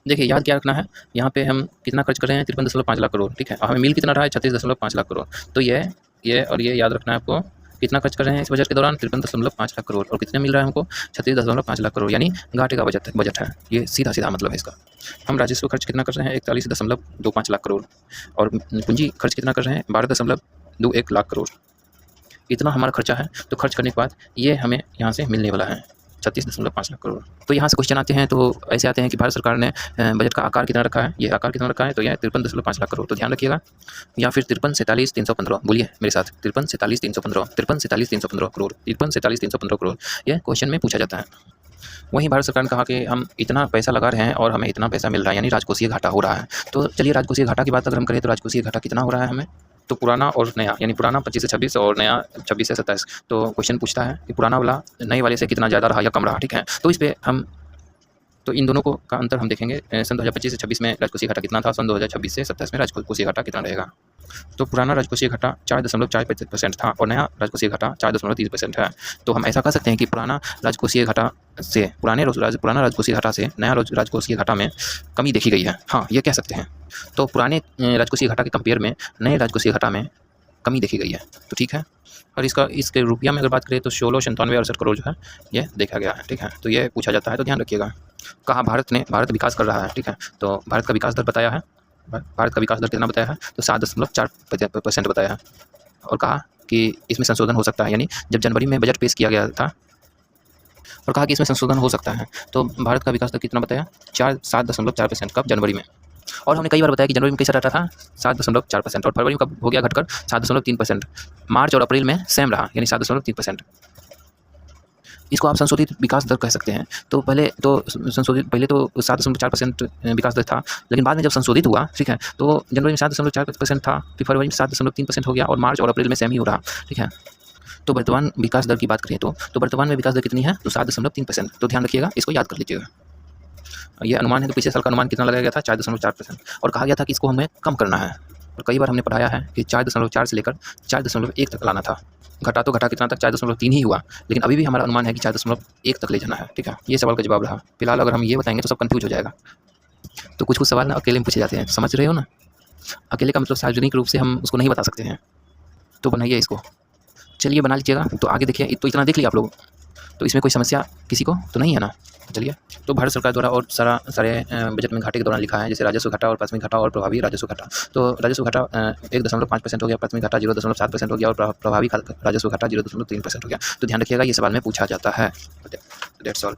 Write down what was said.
देखिए याद क्या रखना है, यहाँ पे हम कितना खर्च कर रहे हैं 53.5 लाख करोड़, ठीक है। और हमें मिल कितना रहा है 36.5 लाख करोड़। तो ये और ये याद रखना है आपको, कितना खर्च कर रहे हैं इस बजट के दौरान 53.5 लाख करोड़, और कितने मिल रहा है हमको 36.5 लाख करोड़, यानी घाटे का बजट है। ये सीधा सीधा मतलब है इसका। हम राजस्व खर्च कितना कर रहे हैं 41.25 लाख करोड़, और पूंजी खर्च कितना कर रहे हैं 12.21 लाख करोड़। इतना हमारा खर्चा है। तो खर्च करने के बाद ये हमें यहाँ से मिलने वाला है 36.5 लाख करोड़। तो यहाँ से क्वेश्चन आते हैं, तो ऐसे आते हैं कि भारत सरकार ने बजट का आकार कितना रखा है, ये आकार कितना रखा है, तो यह 53.5 लाख करोड़। तो ध्यान रखिएगा, या फिर 53-47-315, बोलिए मेरे साथ, 53-47-315, 53-47-315 करोड़, 53-47-315 करोड़, यह क्वेश्चन में पूछा जाता है। वहीं भारत सरकार ने कहा कि हम इतना पैसा लगा रहे हैं और हमें इतना पैसा मिल रहा है, यानी राजकोषीय घाटा हो रहा है। तो चलिए राजकोषीय घाटा की बात अगर हम करें तो राजकोषीय घाटा कितना हो रहा है हमें, तो पुराना और नया, यानी पुराना 25 से 26 और नया 26 से 27। तो क्वेश्चन पूछता है कि पुराना वाला नए वाले से कितना ज़्यादा रहा या कम रहा, ठीक है। तो इस पे हम, तो इन दोनों का अंतर हम देखेंगे। सन 2025 से 26 में राजकोषीय घाटा कितना था, सन 2026 से 27 में राजकोषीय घाटा कितना रहेगा। तो पुराना राजकोषीय घाटा 4.4% था और नया राजकोषीय घाटा 4.3% है। तो हम ऐसा कह सकते हैं कि पुराना राजकोषीय घाटा से नया राजकोषीय घाटा में कमी देखी गई है। हाँ, ये कह सकते हैं। तो पुराने राजकोषीय घाटा के कंपेयर में नए राजकोषीय घाटा में कमी देखी गई है, तो ठीक है। और इसके रुपया में अगर बात करें तो 1697 करोड़ जो है ये देखा गया है, ठीक है। तो ये पूछा जाता है, तो ध्यान रखिएगा। कहा भारत विकास कर रहा है, ठीक है। तो भारत का विकास दर बताया है, भारत का विकास दर कितना बताया है, तो 7.4% बताया है। और कहा कि इसमें संशोधन हो सकता है, यानी जब जनवरी में बजट पेश किया गया था और कहा कि इसमें संशोधन हो सकता है। तो भारत का विकास दर कितना बताया, 7.4%, कब, जनवरी में। और हमने कई बार बताया कि जनवरी में कैसा रहता था 7.4%, और फरवरी में कब हो गया घटकर 7.3%, मार्च और अप्रैल में सेम रहा, यानी 7.3%। इसको आप संशोधित विकास दर कह सकते हैं। तो पहले तो 7.4% विकास दर था, लेकिन बाद में जब संशोधित हुआ, ठीक है, तो जनवरी में 7.4% था, फिर फरवरी में 7.3% हो गया, और मार्च और अप्रैल में सेम ही हो रहा, ठीक है। तो वर्तमान विकास दर की बात करें तो वर्तमान में विकास दर कितनी है, तो 7.3%। तो ध्यान रखिएगा, इसको याद कर लीजिएगा। ये अनुमान है, तो पिछले साल का अनुमान कितना लगाया गया था, 4.4%, और कहा गया था कि इसको हमें कम करना है। और कई बार हमने पढ़ाया है कि 4.4 से लेकर 4.1 तक लाना था। घटा कितना तक, 4.3 ही हुआ, लेकिन अभी भी हमारा अनुमान है कि 4.1 तक ले जाना है, ठीक है। ये सवाल का जवाब रहा। फिलहाल अगर हम ये बताएंगे तो सब कंफ्यूज हो जाएगा। तो कुछ सवाल ना अकेले में पूछे जाते हैं, समझ रहे हो ना। अकेले का मतलब सार्वजनिक रूप से हम उसको नहीं बता सकते हैं। तो बनाइए इसको, चलिए बना लीजिएगा। तो आगे देखिए, तो इतना देख लिया आप लोग, तो इसमें कोई समस्या किसी को तो नहीं है ना। चलिए, तो भारत सरकार द्वारा और सारे बजट में घाटे के दौरान लिखा है, जैसे राजस्व घाटा और प्राथमिक घाटा और प्रभावी राजस्व घाटा। तो राजस्व घाटा 1.5% हो गया, प्राथमिक घाटा 0.7% हो गया, और प्रभावी राजस्व घाटा 0.3% हो गया। तो ध्यान रखिएगा, ये सवाल में पूछा जाता है। That's all.